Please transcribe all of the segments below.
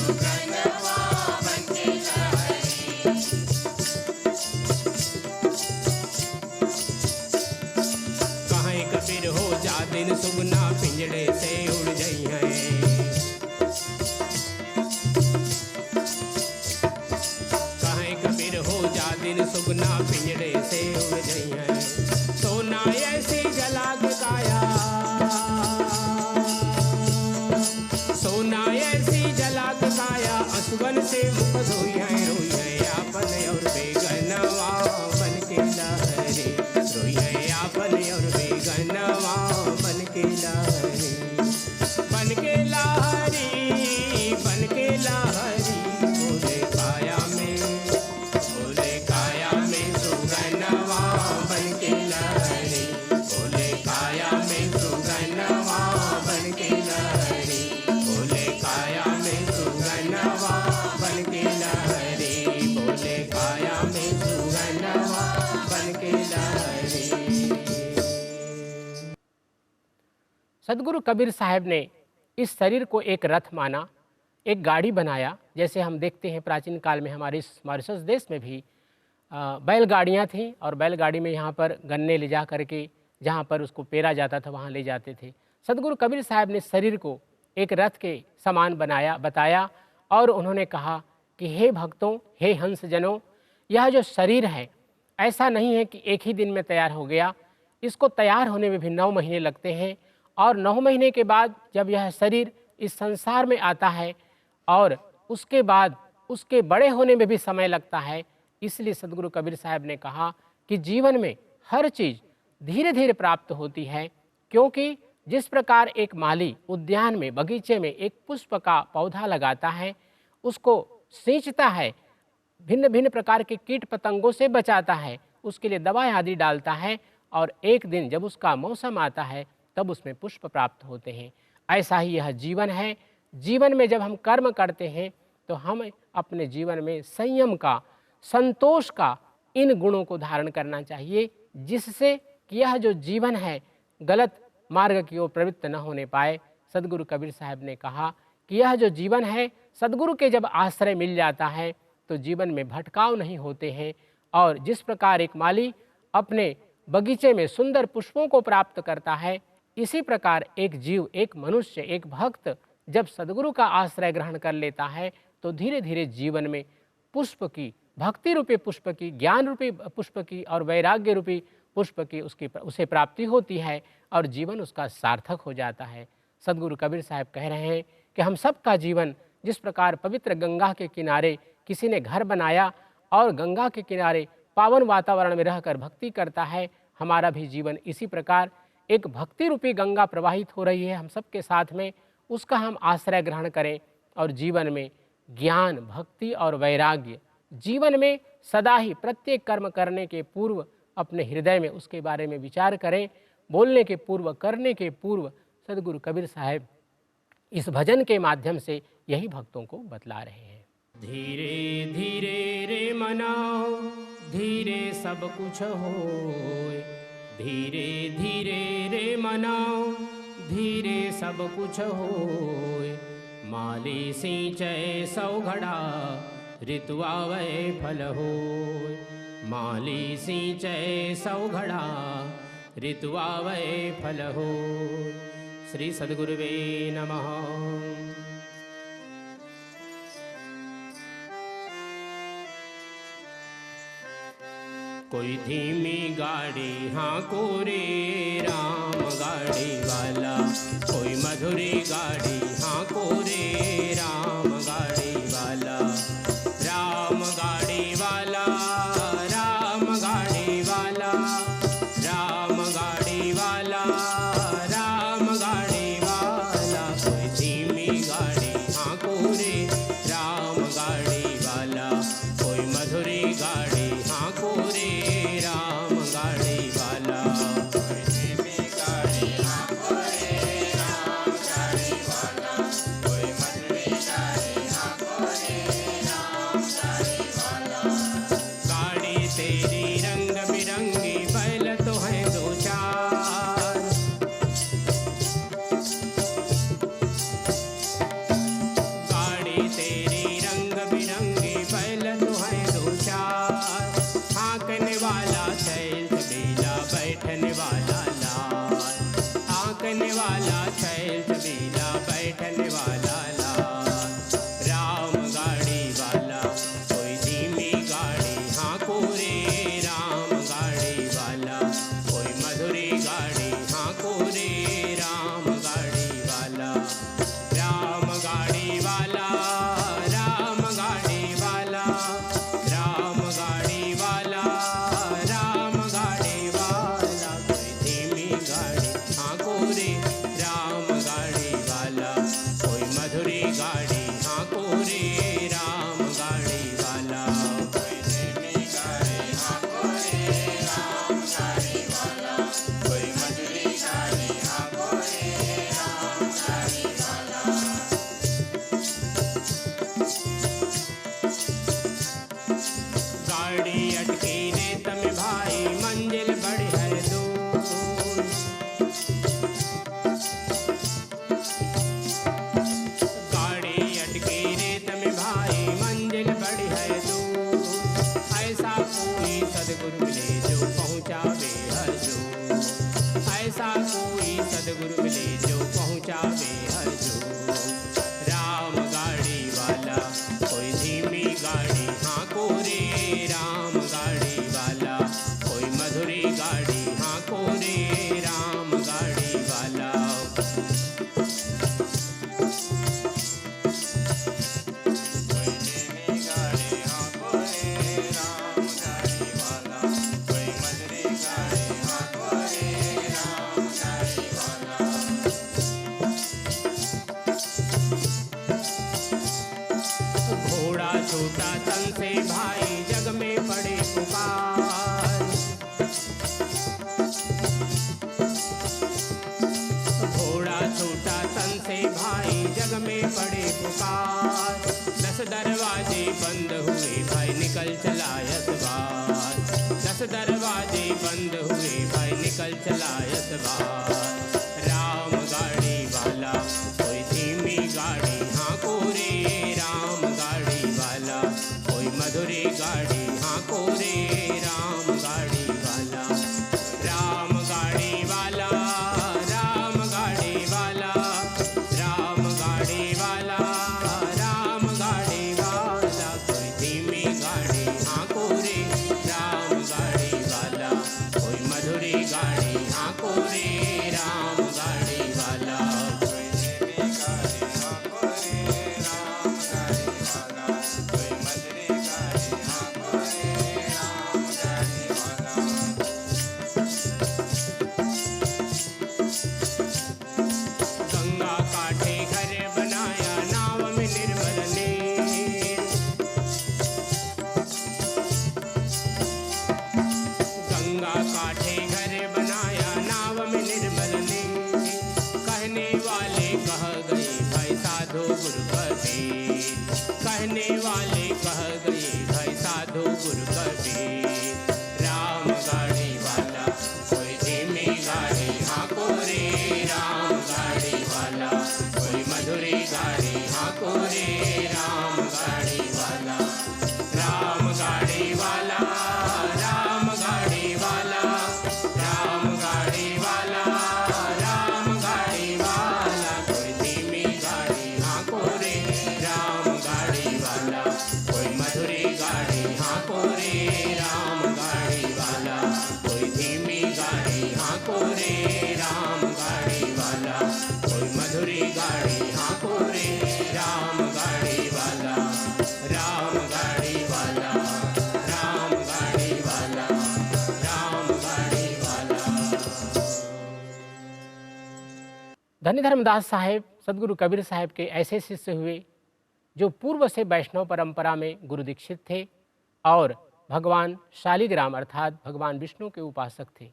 सुगनवा बनके लहरी। कहें कबीर हो जा दिन सुगना पिंजड़े से उड़ गई है। कहें कबीर हो जा दिन सुगना पिंजड़े से उड़ गई है। सोना ऐसी जला के काया, सोना ऐसी जला के काया, असुवन से मुख धोई है। रोई है आपन और बेगनवा बन के लहरी, रोई है आपन और बेगनवा बन के लहरी, बन के लहरी, बन के लहरी। बोले काया में सुगनवा बन के लहरी, बोले काया में सुगनवा बन के लहरी, बोले काया में सुगनवा बन के लहरी, बोले काया में सुगनवा बन के लहरी। सदगुरु कबीर साहब ने इस शरीर को एक रथ माना, एक गाड़ी बनाया। जैसे हम देखते हैं प्राचीन काल में हमारे इस मॉरिशस देश में भी बैलगाड़ियाँ थीं और बैलगाड़ी में यहाँ पर गन्ने ले जा करके जहाँ पर उसको पेरा जाता था वहाँ ले जाते थे। सदगुरु कबीर साहब ने शरीर को एक रथ के समान बनाया, बताया और उन्होंने कहा कि हे भक्तों, हे हंस जनों, यह जो शरीर है ऐसा नहीं है कि एक ही दिन में तैयार हो गया। इसको तैयार होने में भी 9 महीने लगते हैं और 9 महीने के बाद जब यह शरीर इस संसार में आता है और उसके बाद उसके बड़े होने में भी समय लगता है। इसलिए सदगुरु कबीर साहब ने कहा कि जीवन में हर चीज़ धीरे धीरे प्राप्त होती है, क्योंकि जिस प्रकार एक माली उद्यान में, बगीचे में एक पुष्प का पौधा लगाता है, उसको सींचता है, भिन्न भिन्न प्रकार के कीट पतंगों से बचाता है, उसके लिए दवाएं आदि डालता है और एक दिन जब उसका मौसम आता है तब उसमें पुष्प प्राप्त होते हैं। ऐसा ही यह जीवन है। जीवन में जब हम कर्म करते हैं तो हम अपने जीवन में संयम का, संतोष का, इन गुणों को धारण करना चाहिए, जिससे कि यह जो जीवन है गलत मार्ग की ओर प्रवृत्त न होने पाए। सदगुरु कबीर साहब ने कहा कि यह जो जीवन है, सदगुरु के जब आश्रय मिल जाता है तो जीवन में भटकाव नहीं होते हैं। और जिस प्रकार एक माली अपने बगीचे में सुंदर पुष्पों को प्राप्त करता है, इसी प्रकार एक जीव, एक मनुष्य, एक भक्त जब सदगुरु का आश्रय ग्रहण कर लेता है तो धीरे धीरे जीवन में पुष्प की, भक्ति रूपी पुष्प की, ज्ञान रूपी पुष्प की और वैराग्य रूपी पुष्प की उसे प्राप्ति होती है और जीवन उसका सार्थक हो जाता है। सदगुरु कबीर साहब कह रहे हैं कि हम सबका जीवन जिस प्रकार पवित्र गंगा के किनारे किसी ने घर बनाया और गंगा के किनारे पावन वातावरण में रहकर भक्ति करता है, हमारा भी जीवन इसी प्रकार एक भक्ति रूपी गंगा प्रवाहित हो रही है हम सबके साथ में, उसका हम आश्रय ग्रहण करें और जीवन में ज्ञान, भक्ति और वैराग्य, जीवन में सदा ही प्रत्येक कर्म करने के पूर्व अपने हृदय में उसके बारे में विचार करें। बोलने के पूर्व, करने के पूर्व सदगुरु कबीर साहब इस भजन के माध्यम से यही भक्तों को बतला रहे हैं। धीरे धीरे रे मनाओ, धीरे सब कुछ होए, धीरे धीरे रे मनाओ, धीरे सब कुछ होए। माली सिंचय 100 घड़ा, ऋतु आवै फल होय। माली सिंचय 100 घड़ा, ऋतु आवै फल होय। श्री सद्गुरुवे नमः। कोई धीमी गाड़ी हाँको रे राम गाड़ी वाला, कोई मधुरी गाड़ी हाँको रे राम गाड़ी वाला। राम गाड़ी वाला, राम गाड़ी वाला, राम गाड़ी वाला, राम गाड़ी वाला। कोई धीमी गाड़ी हाँको रे राम गाड़ी वाला, कोई मधुरी गाड़ी हाँको रे राम गाड़ी वाला। कोई धीमी गाड़ी हाँको रे राम गाड़ी वाला, छूटा तन से भाई जग में पड़े पुकार। घोड़ा छूटा तन से भाई जग में पड़े पुकार। 10 दरवाजे बंद हुए भाई निकल चला यतबार। 10 दरवाजे बंद हुए भाई निकल चला यतबार। राम गाड़ी वाला कोई धीमी गाड़ी हाँको रे। राम गाड़ी वाला कोई मधुरी गाड़ी हाँको रे। राम गाड़ी वाला, राम गाड़ी वाला, राम गाड़ी वाला, राम गाड़ी वाला, राम गाड़ी वाला कोई धीमी गाड़ी हाँको रे। राम गाड़ी वाला कोई मधुरी गाड़ी हाँको रे। राम गाड़ी वाला कोई धीमी गाड़ी हाँको रे। राम गाड़ी वाला कोई मधुरी गाड़ी हाँको रे। राम गाड़ी वाला। गंगा काठे घर बनाया नाव में निर्मल नीर। गंगा काठे घर बनाया नाव में निर्मल नीर। कहने वाले कह गए भाई साधु गुरु कबीर। कहने वाले कह गए भाई साधु गुरु कबीर। राम गाड़ी वाला कोई धीमी गाड़ी हाँको रे। राम गाड़ी वाला कोई मधुरी गाड़ी हाँको रे। राम गाड़ी वाला, राम गाड़ी वाला, राम गाड़ी वाला, राम गाड़ी वाला, राम गाड़ी वाला कोई धीमी गाड़ी हाँको रे। राम गाड़ी वाला कोई मधुरी गाड़ी हाँको रे। राम गाड़ी वाला कोई धीमी गाड़ी हाँको रे। राम गाड़ी वाला कोई मधुरी गाड़ी हाँको रे। राम गाड़ी वाला, राम गाड़ी वाला, राम गाड़ी वाला, राम गाड़ी वाला। धन्य धर्मदास साहेब सदगुरु कबीर साहेब के ऐसे शिष्य हुए जो पूर्व से वैष्णव परंपरा में गुरु दीक्षित थे और भगवान शालिग्राम अर्थात भगवान विष्णु के उपासक थे।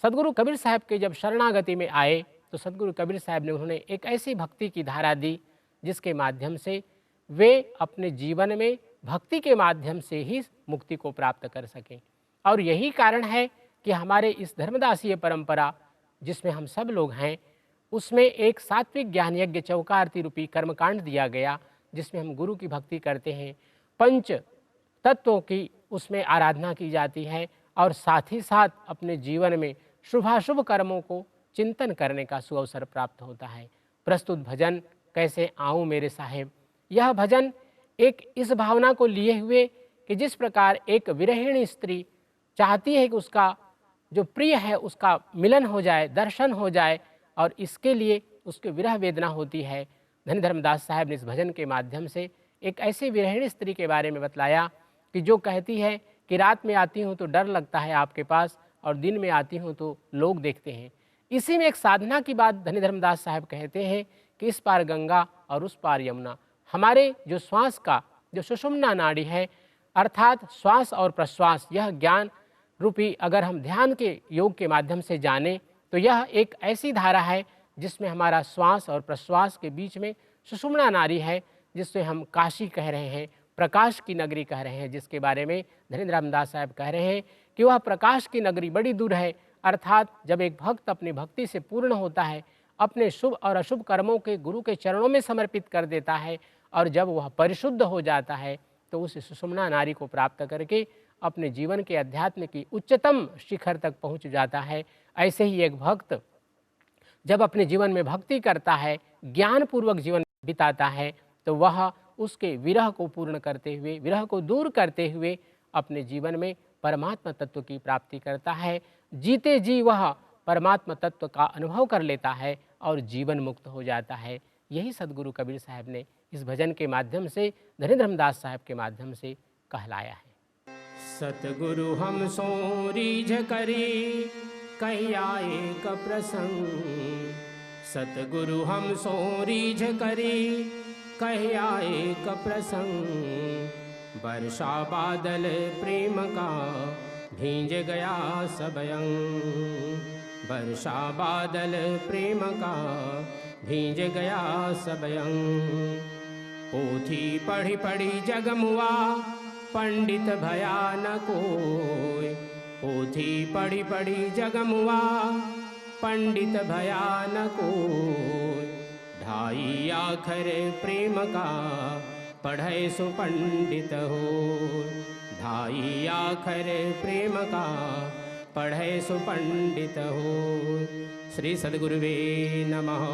सदगुरु कबीर साहब के जब शरणागति में आए तो सदगुरु कबीर साहब ने उन्होंने एक ऐसी भक्ति की धारा दी जिसके माध्यम से वे अपने जीवन में भक्ति के माध्यम से ही मुक्ति को प्राप्त कर सकें। और यही कारण है कि हमारे इस धर्मदासीय परंपरा जिसमें हम सब लोग हैं उसमें एक सात्विक ज्ञान यज्ञ चौका आरती रूपी कर्मकांड दिया गया जिसमें हम गुरु की भक्ति करते हैं, पंच तत्वों की उसमें आराधना की जाती है और साथ ही साथ अपने जीवन में शुभाशुभ कर्मों को चिंतन करने का सुअवसर प्राप्त होता है। प्रस्तुत भजन कैसे आऊँ मेरे साहेब, यह भजन एक इस भावना को लिए हुए कि जिस प्रकार एक विरहिणी स्त्री चाहती है कि उसका जो प्रिय है उसका मिलन हो जाए, दर्शन हो जाए और इसके लिए उसके विरह वेदना होती है। धन्य धर्मदास साहब ने इस भजन के माध्यम से एक ऐसी विरहिणी स्त्री के बारे में बतलाया कि जो कहती है कि रात में आती हूँ तो डर लगता है आपके पास और दिन में आती हूँ तो लोग देखते हैं। इसी में एक साधना की बात धन्य धर्मदास साहब कहते हैं कि इस पार गंगा और उस पार यमुना, हमारे जो श्वास का जो सुषुम्ना नाड़ी है अर्थात श्वास और प्रश्वास, यह ज्ञान रूपी अगर हम ध्यान के योग के माध्यम से जानें तो यह एक ऐसी धारा है जिसमें हमारा श्वास और प्रश्वास के बीच में सुषुम्ना नाड़ी है जिससे हम काशी कह रहे हैं, प्रकाश की नगरी कह रहे हैं, जिसके बारे में धन्य रामदास साहब कह रहे हैं कि वह प्रकाश की नगरी बड़ी दूर है। अर्थात जब एक भक्त अपनी भक्ति से पूर्ण होता है, अपने शुभ और अशुभ कर्मों के गुरु के चरणों में समर्पित कर देता है और जब वह परिशुद्ध हो जाता है तो उस सुषुम्ना नारी को प्राप्त करके अपने जीवन के अध्यात्म की उच्चतम शिखर तक पहुंच जाता है। ऐसे ही एक भक्त जब अपने जीवन में भक्ति करता है, ज्ञानपूर्वक जीवन बिताता है, तो वह उसके विरह को पूर्ण करते हुए, विरह को दूर करते हुए अपने जीवन में परमात्मा तत्व की प्राप्ति करता है। जीते जी वह परमात्मा तत्व का अनुभव कर लेता है और जीवन मुक्त हो जाता है। यही सदगुरु कबीर साहब ने इस भजन के माध्यम से, धन्य धर्मदास साहब के माध्यम से कहलाया है। सतगुरु हम सो रीझ करी कहिया एक प्रसंग, सतगुरु हम सो रीझ करी कहिया एक प्रसंग, वर्षा बादल प्रेम का भींज गया सब अंग। वर्षा बादल प्रेम का भींज गया सब अंग। पोथी पढ़ी पढ़ी जगमुआ पंडित भया न कोय। पोथी पढ़ी पढ़ी जगमुआ पंडित भया न कोय। ढाई आखर प्रेम का पढ़े सो पंडित हो। ढाई आखर प्रेम का पढ़े सो पंडित हो। श्री सद्गुरुवे नमः।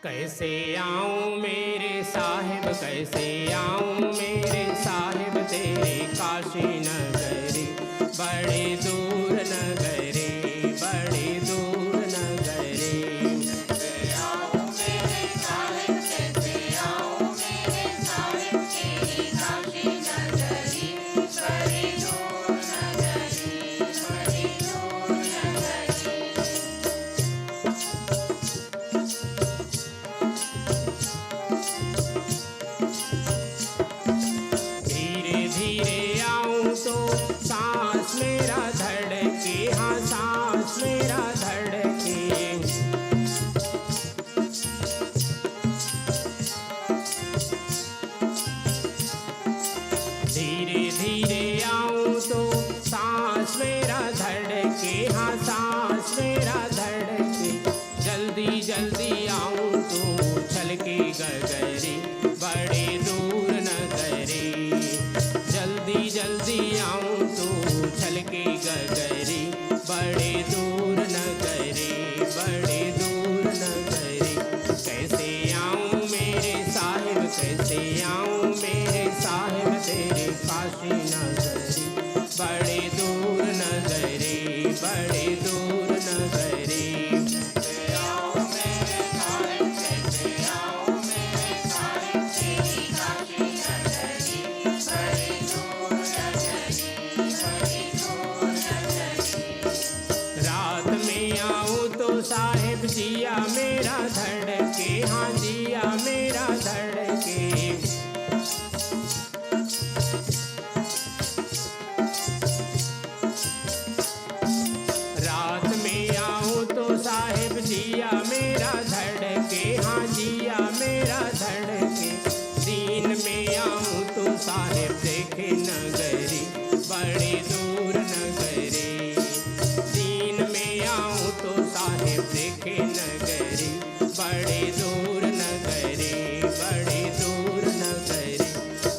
कैसे आऊँ मेरे साहिब, कैसे आऊँ मेरे साहिब तेरे काशी नगरी। बड़े दूर नगरी, बड़े दूर नगरी। कैसे आऊँ मेरे साहिब, कैसे आऊँ मेरे साहिब तेरी काशी नगरी। बड़ी दूर नगरी, बड़ी दूर नगरी। धीरे धीरे आऊँ तो सांस मेरा धड़के, हाँ सांस मेरा धड़के। धीरे धीरे आऊँ तो सांस मेरा धड़के, हाँ सांस मेरा धड़के। जल्दी जल्दी आऊँ तो छलके गगरी। बड़े दूर नगरी, जल्दी जल्दी आऊँ तो छलके गगरी। बड़े दूर नगरी, बड़े दूर नगरी। कैसे आऊँ मेरे साहिब, कैसे आऊँ मेरे साहिब तेरे काशी नगरी। बड़े दूर नगरी, बड़े दूर नगरी। कैसे आऊँ मेरे साहिब, कैसे आऊँ मेरे साहिब तेरी काशी नगरी। बड़ी दूर नगरी, बड़ी दूर नगरी। रात में आऊँ तो साहिब जिया मेरा धड़के, हाँ जिया मेरा धड़के। रात में आऊँ तो साहिब जिया मेरा धड़के, हाँ जिया मेरा धड़के। दिन में आऊँ तो साहिब देखे नगरी। बड़ी दूर नगरी। दिन में आऊँ तो साहिब देखे नगरी। बड़ी दूर नगरी, बड़ी दूर नगरी।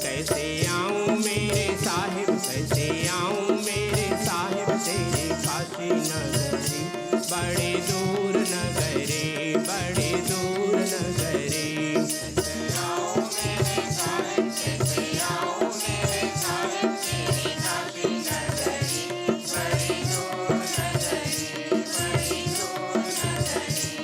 कैसे आऊँ मेरे साहिब, कैसे आऊँ मेरे साहिब तेरे काशी नगरी। बड़ी दूर नगरी, बड़ी दूर नगरी। कैसे आऊँ मेरे साहिब, कैसे आऊँ मेरे साहिब तेरी काशी नगरी। बड़ी दूर नगरी, बड़ी दूर नगरी।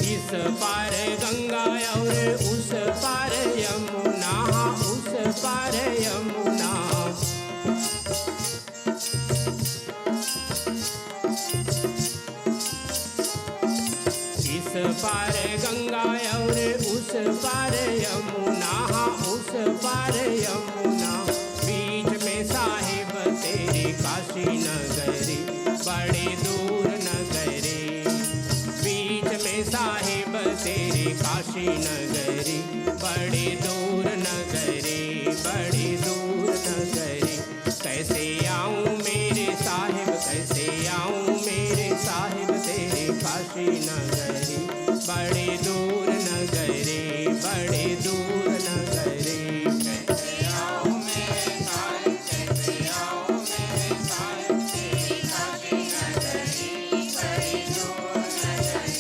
इस पार गंगा और उस पार यमुना, हाँ उस पार यमुना। इस पार गंगा और उस पार यमुना, हाँ उस पार यमुना। बीच में साहिब तेरी काशी नगरी। बड़ी दूर नगरी। बीच में साहिब तेरी काशी नगरी। बड़ी दूर नगरी, बड़ी दूर नगरी। कैसे आऊँ मेरे साहिब, कैसे आऊँ मेरे साहिब तेरे काशी नगरी। बड़ी दूर नगरी, बड़ी दूर नगरी। कैसे आऊँ मेरे साहिब, कैसे आऊँ मेरे साहिब तेरी काशी नगरी। बड़ी दूर नगरी, बड़ी दूर नगरी।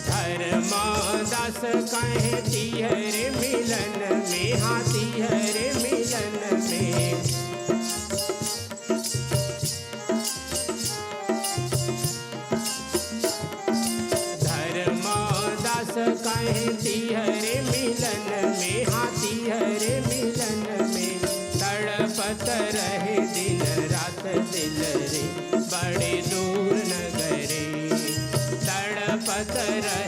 धर्मदास कहे तिहरे मिलन में, हाँ तिहरे मिलन में। धर्मदास कहे तिहरे मिलन में, हाँ तिहरे तड़पत रहे दिन रात दिल रे बड़े दूर नगरे तड़पत रहे